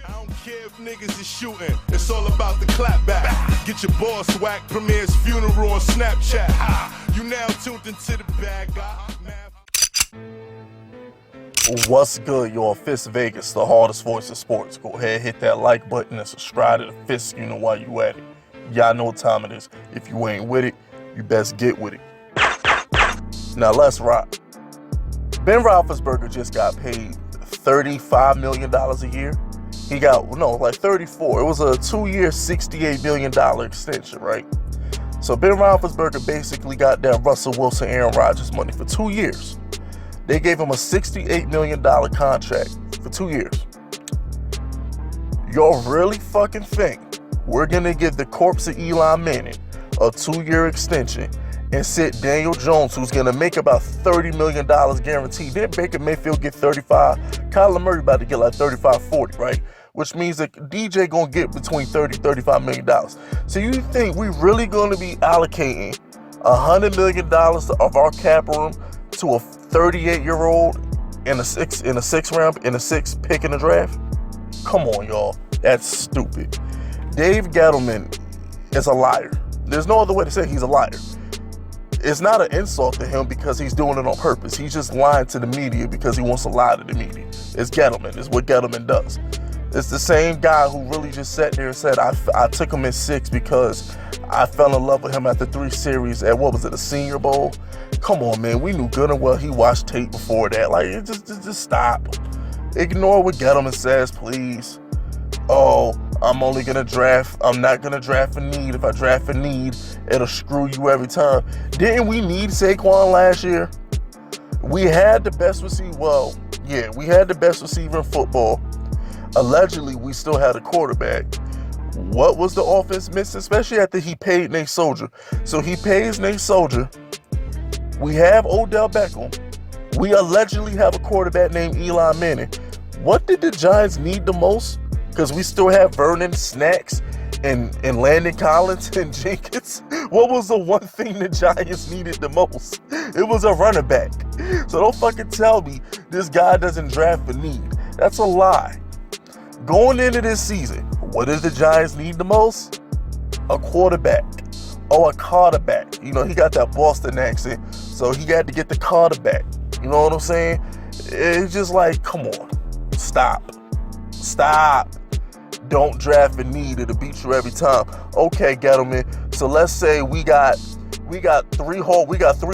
I don't care if niggas is shooting, it's all about the clap back. Get your boss whack, premieres funeral on Snapchat. You now tuned into the bag. What's good, y'all? Fisk Vegas, the hardest voice of sports. Go ahead, hit that like button and subscribe to the Fisk. You know why you at it. Y'all know what time it is. If you ain't with it, you best get with it. Now let's rock. Ben Roethlisberger just got paid $35 million a year. He got, like 34. It was a 2-year, $68 million extension, right? So Ben Roethlisberger basically got that Russell Wilson, Aaron Rodgers money for 2 years. They gave him a $68 million contract for 2 years. Y'all really fucking think we're going to give the corpse of Eli Manning a 2-year extension and sit Daniel Jones, who's going to make about $30 million guaranteed? Then Baker Mayfield get 35. Kyler Murray about to get like 35, 40, right? Which means that DJ going to get between $30, $35 million. So you think we really going to be allocating $100 million of our cap room to a 38-year-old in a sixth pick in the draft? Come on, y'all. That's stupid. Dave Gettleman is a liar. There's no other way to say he's a liar. It's not an insult to him because he's doing it on purpose. He's just lying to the media because he wants to lie to the media. It's Gettleman. It's what Gettleman does. It's the same guy who really just sat there and said, I took him in 6 because I fell in love with him after 3 series at, a Senior Bowl? Come on, man. We knew good and well he watched tape before that. Like, just stop. Ignore what Gettleman says, please. Oh, I'm not going to draft for need. If I draft for need, it'll screw you every time. Didn't we need Saquon last year? We had the best receiver. Well, yeah, we had the best receiver in football. Allegedly, we still had a quarterback. What was the offense missing? Especially after he paid Nate Soldier. So he pays Nate Soldier. We have Odell Beckham. We allegedly have a quarterback named Eli Manning. What did the Giants need the most? Because we still have Vernon Snacks and Landon Collins and Jenkins. What was the one thing the Giants needed the most? It was a running back. So don't fucking tell me this guy doesn't draft for need. That's a lie. Going into this season, what does the Giants need the most? A quarterback. Oh, a quarterback. He got that Boston accent, so he got to get the quarterback. You know what I'm saying? It's just like, come on. Stop. Don't draft for need. It'll beat you every time. Okay, Gettleman. So let's say we got 3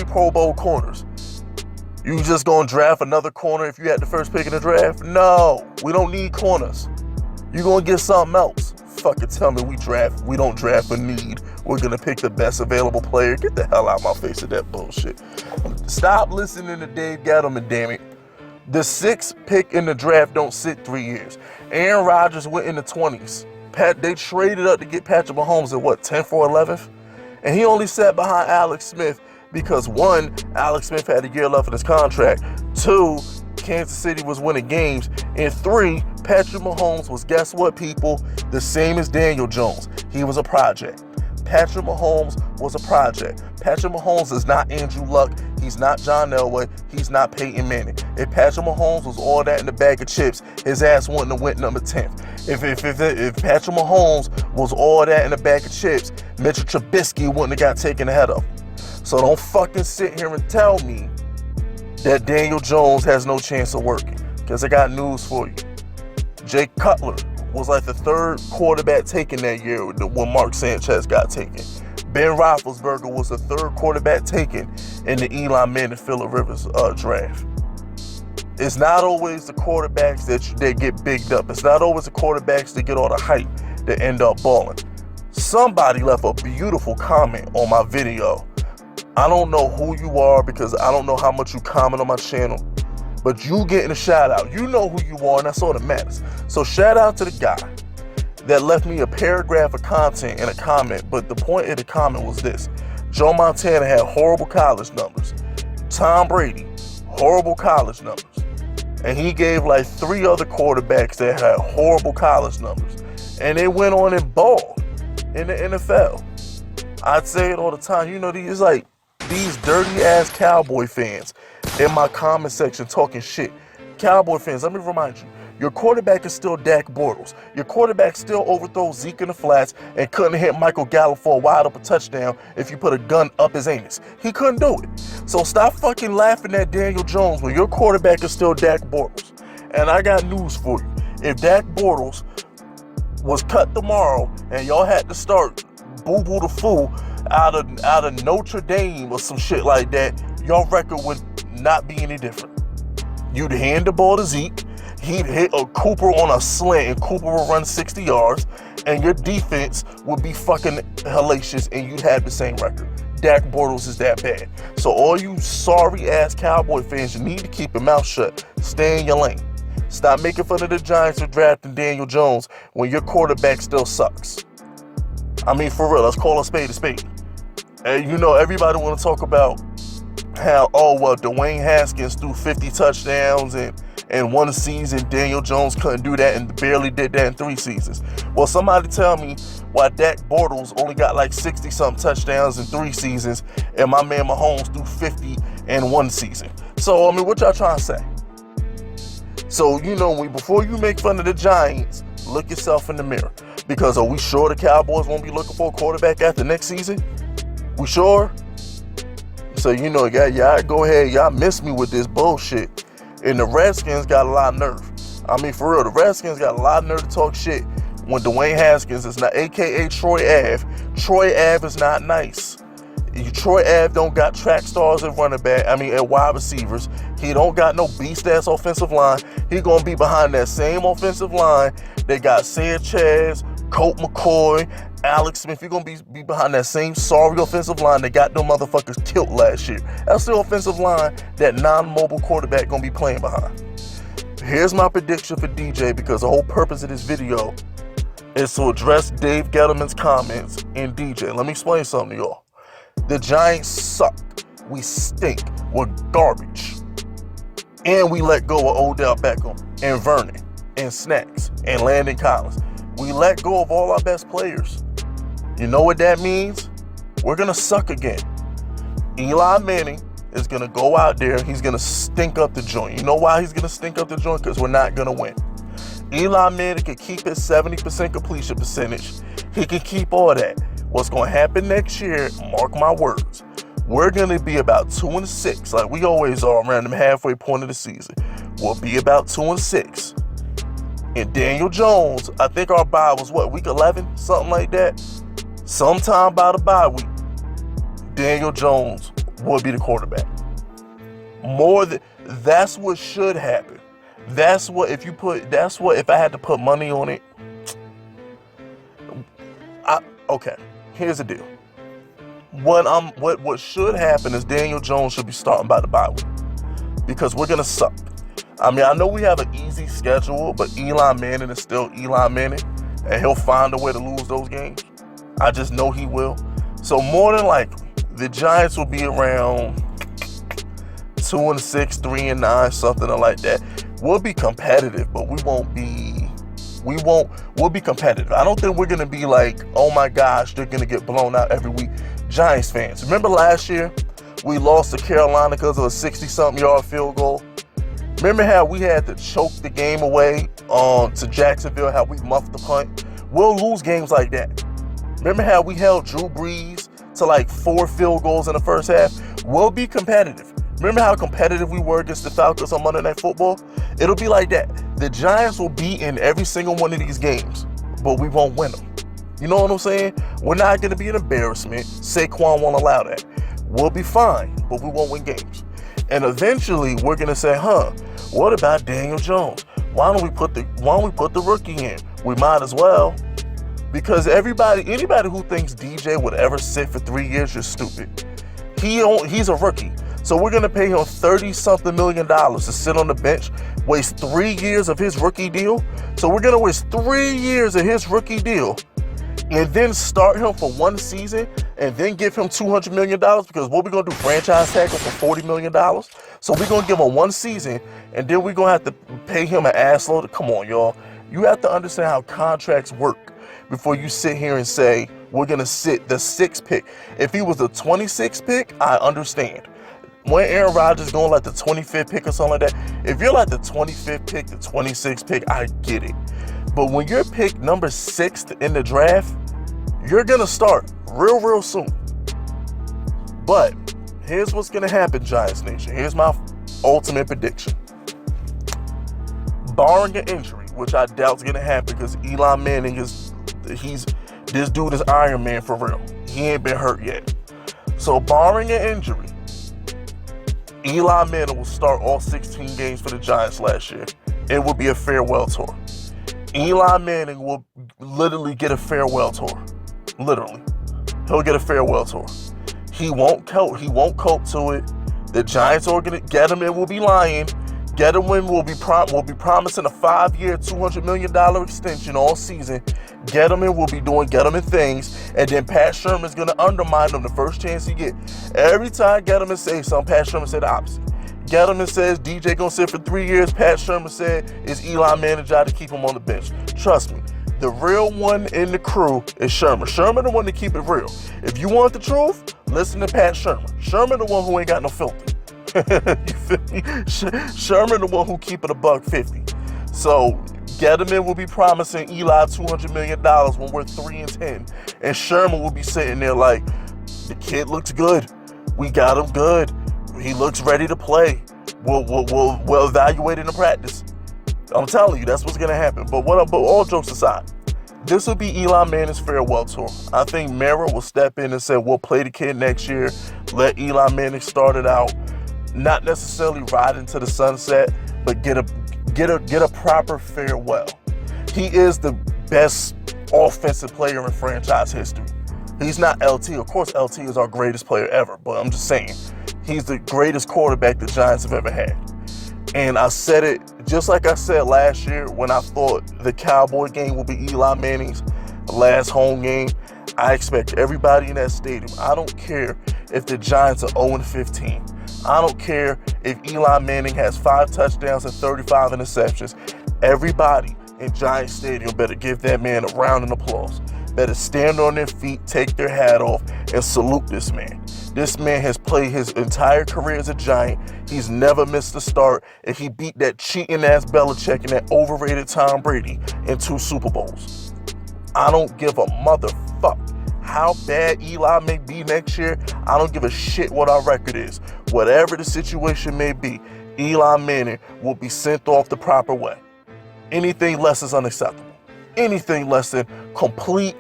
Pro Bowl corners. You just gonna draft another corner if you had the first pick in the draft? No, we don't need corners. You gonna get something else. Fucking tell me we don't draft for need. We're gonna pick the best available player. Get the hell out of my face with that bullshit. Stop listening to Dave Gettleman, damn it. The 6th pick in the draft don't sit 3 years. Aaron Rodgers went in the 20s. They traded up to get Patrick Mahomes at 10th or 11th? And he only sat behind Alex Smith because 1, Alex Smith had a year left in his contract. 2, Kansas City was winning games. And 3, Patrick Mahomes was, guess what, people? The same as Daniel Jones. He was a project. Patrick Mahomes was a project. Patrick Mahomes is not Andrew Luck. He's not John Elway. He's not Peyton Manning. If Patrick Mahomes was all that in the bag of chips, his ass wouldn't have went number 10th. If Patrick Mahomes was all that in the bag of chips, Mitchell Trubisky wouldn't have got taken ahead of him. So don't fucking sit here and tell me that Daniel Jones has no chance of working, because I got news for you. Jay Cutler was like the 3rd quarterback taken that year when Mark Sanchez got taken. Ben Roethlisberger was the 3rd quarterback taken in the Eli Manning Phillip Rivers draft. It's not always the quarterbacks that get bigged up. It's not always the quarterbacks that get all the hype that end up balling. Somebody left a beautiful comment on my video. I don't know who you are because I don't know how much you comment on my channel, but you getting a shout out. You know who you are, and that's all that matters. So shout out to the guy that left me a paragraph of content in a comment, but the point of the comment was this. Joe Montana had horrible college numbers. Tom Brady, horrible college numbers. And he gave like 3 other quarterbacks that had horrible college numbers. And they went on and balled in the NFL. I'd say it all the time. It's like these dirty ass Cowboy fans in my comment section talking shit. Cowboy fans, let me remind you, Your quarterback is still Dak Bortles. Your quarterback still overthrows Zeke in the flats and couldn't hit Michael Gallup for a wide open touchdown if you put a gun up his anus. He couldn't do it. So stop fucking laughing at Daniel Jones when your quarterback is still Dak Bortles. And I got news for you. If Dak Bortles was cut tomorrow and y'all had to start Boo-Boo the Fool out of Notre Dame or some shit like that, your record would not be any different. You'd hand the ball to Zeke, he'd hit a Cooper on a slant and Cooper would run 60 yards, and your defense would be fucking hellacious and you'd have the same record. Dak Bortles is that bad. So all you sorry ass Cowboy fans, you need to keep your mouth shut. Stay in your lane. Stop making fun of the Giants for drafting Daniel Jones when your quarterback still sucks. I mean, for real, let's call a spade a spade. And you know, everybody want to talk about how, Dwayne Haskins threw 50 touchdowns in one season. Daniel Jones couldn't do that and barely did that in 3 seasons. Well, somebody tell me why Dak Bortles only got like 60-something touchdowns in 3 seasons and my man Mahomes threw 50 in 1 season. So, I mean, what y'all trying to say? So, you know, before you make fun of the Giants, look yourself in the mirror. Because are we sure the Cowboys won't be looking for a quarterback after next season? We sure? So, you know, y'all go ahead. Y'all miss me with this bullshit. And the Redskins got a lot of nerve. I mean, for real, the Redskins got a lot of nerve to talk shit when Dwayne Haskins is not, a.k.a. Troy Ave. Troy Ave is not nice. Troy Ave don't got track stars at running back, at wide receivers. He don't got no beast-ass offensive line. He gonna be behind that same offensive line. They got Sanchez, Colt McCoy, Alex Smith. You're gonna be behind that same sorry offensive line that got them motherfuckers killed last year. That's the offensive line that non-mobile quarterback gonna be playing behind. Here's my prediction for DJ, because the whole purpose of this video is to address Dave Gettleman's comments in DJ. Let me explain something to y'all. The Giants suck. We stink. We're garbage. And we let go of Odell Beckham and Vernon and Snacks and Landon Collins. We let go of all our best players. You know what that means? We're going to suck again. Eli Manning is going to go out there. He's going to stink up the joint. You know why he's going to stink up the joint? Because we're not going to win. Eli Manning can keep his 70% completion percentage. He can keep all that. What's going to happen next year, mark my words, we're going to be about 2-6, like we always are around the halfway point of the season. We'll be about 2-6. And Daniel Jones, I think our bye was week 11? Something like that. Sometime by the bye week, Daniel Jones will be the quarterback. That's what should happen. If I had to put money on it. Okay, here's the deal. What should happen is Daniel Jones should be starting by the bye week, because we're gonna suck. I know we have an easy schedule, but Eli Manning is still Eli Manning, and he'll find a way to lose those games. I just know he will. So more than likely, the Giants will be around 2-6, 3-9, something like that. We'll be competitive, but we'll be competitive. I don't think we're going to be like, oh my gosh, they're going to get blown out every week. Giants fans, remember last year we lost to Carolina because of a 60-something yard field goal? Remember how we had to choke the game away to Jacksonville, how we muffed the punt? We'll lose games like that. Remember how we held Drew Brees to like 4 field goals in the first half? We'll be competitive. Remember how competitive we were against the Falcons on Monday Night Football? It'll be like that. The Giants will be in every single one of these games, but we won't win them. You know what I'm saying? We're not going to be an embarrassment. Saquon won't allow that. We'll be fine, but we won't win games. And eventually, we're going to say, what about Daniel Jones? Why don't we put the rookie in? We might as well. Because anybody who thinks DJ would ever sit for 3 years is stupid. He's a rookie. So we're going to pay him $30-something million to sit on the bench, waste 3 years of his rookie deal. So we're going to waste 3 years of his rookie deal and then start him for 1 season and then give him $200 million, because what we're going to do, franchise tag him for $40 million? So we're going to give him 1 season and then we're going to have to pay him an assload. Come on, y'all. You have to understand how contracts work before you sit here and say, we're going to sit the 6th pick. If he was the 26th pick, I understand. when Aaron Rodgers going like the 25th pick or something like that, if you're like the 25th pick, the 26th pick, I get it. But when you're picked number 6th in the draft, you're going to start real soon. But here's what's going to happen, Giants Nation. Here's my ultimate prediction. Barring an injury, which I doubt is going to happen because Eli Manning this dude is Iron Man for real. He ain't been hurt yet. So barring an injury, Eli Manning will start all 16 games for the Giants last year. It will be a farewell tour. Eli Manning will literally get a farewell tour. Literally. He'll get a farewell tour. He won't cope to it. The Giants are going to get him and will be lying. Gettleman will be promising a 5-year, $200 million extension all season. Gettleman will be doing Gettleman things, and then Pat Sherman's going to undermine him the first chance he get. Every time Gettleman says something, Pat Sherman said the opposite. Gettleman says DJ going to sit for 3 years. Pat Sherman said it's Eli Manning's job to keep him on the bench. Trust me, the real one in the crew is Sherman. Sherman the one to keep it real. If you want the truth, listen to Pat Sherman. Sherman the one who ain't got no filter. You feel me? Sherman the one who keep it $150. So Gettleman will be promising Eli $200 million when we're 3-10, and Sherman will be sitting there like, the kid looks good. We got him good. He looks ready to play. We'll evaluate in the practice. I'm telling you, that's what's gonna happen. But all jokes aside, this will be Eli Manning's farewell tour. I think Mara will step in and say, we'll play the kid next year. Let Eli Manning start it out. Not necessarily ride into the sunset, but get a proper farewell. He is the best offensive player in franchise history. He's not LT. Of course, LT is our greatest player ever, but I'm just saying, he's the greatest quarterback the Giants have ever had. And I said it just like I said last year when I thought the Cowboy game will be Eli Manning's last home game. I expect everybody in that stadium. I don't care if the Giants are 0-15. I don't care if Eli Manning has 5 touchdowns and 35 interceptions. Everybody in Giant Stadium better give that man a round of applause. Better stand on their feet, take their hat off, and salute this man. This man has played his entire career as a Giant. He's never missed a start, and he beat that cheating-ass Belichick and that overrated Tom Brady in 2 Super Bowls. I don't give a motherfuck how bad Eli may be next year. I don't give a shit what our record is. Whatever the situation may be, Eli Manning will be sent off the proper way. Anything less is unacceptable. Anything less than complete,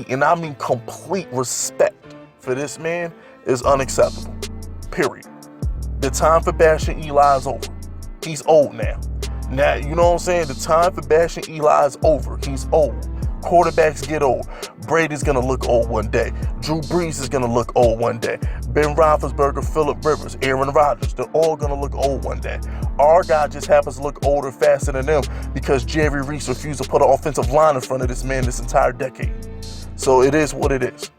and I mean complete respect for this man is unacceptable. Period. The time for bashing Eli is over. He's old now. Now, you know what I'm saying? The time for bashing Eli is over. He's old. Quarterbacks get old. Brady's going to look old one day. Drew Brees is going to look old one day. Ben Roethlisberger, Phillip Rivers, Aaron Rodgers, they're all going to look old one day. Our guy just happens to look older faster than them because Jerry Reese refused to put an offensive line in front of this man this entire decade. So it is what it is.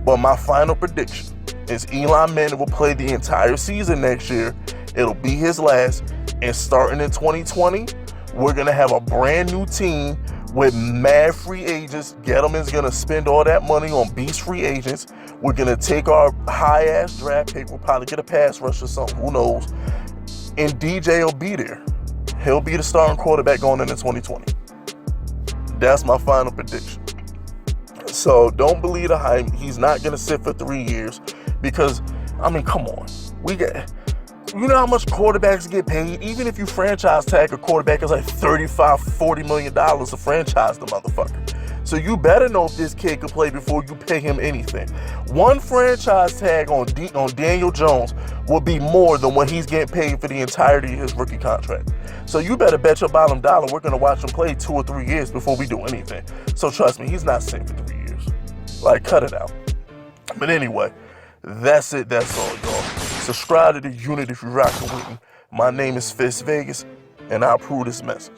But my final prediction is Eli Manning will play the entire season next year. It'll be his last. And starting in 2020, we're going to have a brand new team with mad free agents. Gettleman's going to spend all that money on beast free agents. We're going to take our high-ass draft pick. We'll probably get a pass rush or something. Who knows? And DJ will be there. He'll be the starting quarterback going into 2020. That's my final prediction. So don't believe the hype. He's not going to sit for 3 years because, I mean, come on. You know how much quarterbacks get paid? Even if you franchise tag a quarterback, it's like $35-40 million to franchise the motherfucker. So you better know if this kid can play before you pay him anything. One franchise tag on Daniel Jones will be more than what he's getting paid for the entirety of his rookie contract. So you better bet your bottom dollar we're going to watch him play 2 or 3 years before we do anything. So trust me, he's not sitting for 3 years. Like, cut it out. But anyway, that's it. That's all, y'all. Subscribe to the unit if you're rocking with me. My name is Fisk Vegas, and I approve this message.